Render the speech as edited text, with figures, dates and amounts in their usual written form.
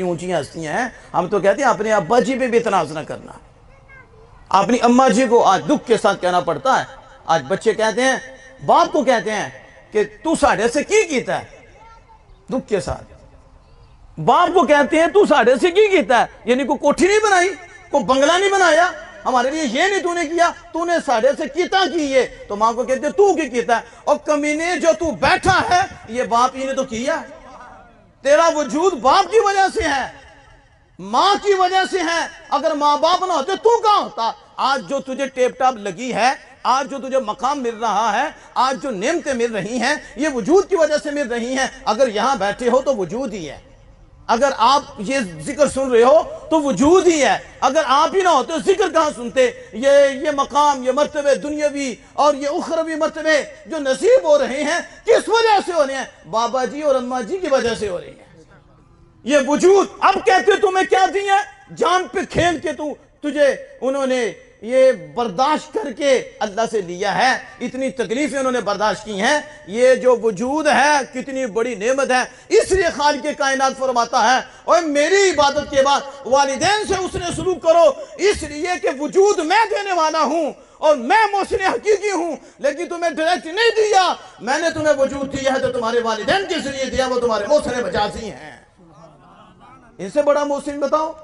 ऊंची हस्तियां हैं, हम तो कहते हैं अपने अब्बा जी पे भी इतनाज न करना। अपनी अम्मा जी को आज दुख के साथ कहना पड़ता है। आज बच्चे कहते हैं, बाप को कहते हैं कि तू साढ़े से की कीता है, दुख के साथ बाप को कहते हैं तू साढ़े से की कीता है, यानी कोई कोठी नहीं बनाई, कोई बंगला नहीं बनाया, हमारे लिए ये नहीं तूने किया, तूने साढ़े से कीता की ये, तो मां को कहते हैं तू की कीता है। और कमीने जो तू बैठा है ये बाप ही ने तो किया, तेरा वजूद बाप की वजह से है, मां की वजह से है। अगर मां बाप ना होते तू कहां होता? आज जो तुझे टेप टाप लगी है, आज जो तुझे मकाम मिल रहा है, आज जो नेमतें मिल रही हैं, ये वजूद की वजह से मिल रही हैं। अगर यहां बैठे हो तो वजूद ही है, अगर आप ये जिक्र सुन रहे हो तो वजूद ही है। अगर आप ही ना होते जिक्र कहां सुनते? ये मकाम, ये मर्तबे दुनियावी और ये उखरवी मर्तबे जो नसीब हो रहे हैं, किस वजह से हो रहे हैं? बाबा जी और अम्मा जी की वजह से हो रही है। ये वजूद अब कहते तुम्हें क्या दी है? जान पे खेल के तुझे उन्होंने ये बर्दाश्त करके अल्लाह से लिया है, इतनी तकलीफें उन्होंने बर्दाश्त की हैं। ये जो वजूद है कितनी बड़ी नेमत है, इसलिए खालिक के कायनात फरमाता है और मेरी इबादत के बाद वालिदैन से उसने सलूक करो, इसलिए कि वजूद मैं देने वाला हूं और मैं मोहसिन हकीकी हूं। लेकिन तुम्हें डायरेक्ट नहीं दिया, मैंने तुम्हें वजूद दिया है तो तुम्हारे वालिदैन के जरिए दिया, वो तुम्हारे मोहसिन मजाजी हैं। इनसे बड़ा मोहसिन बताओ?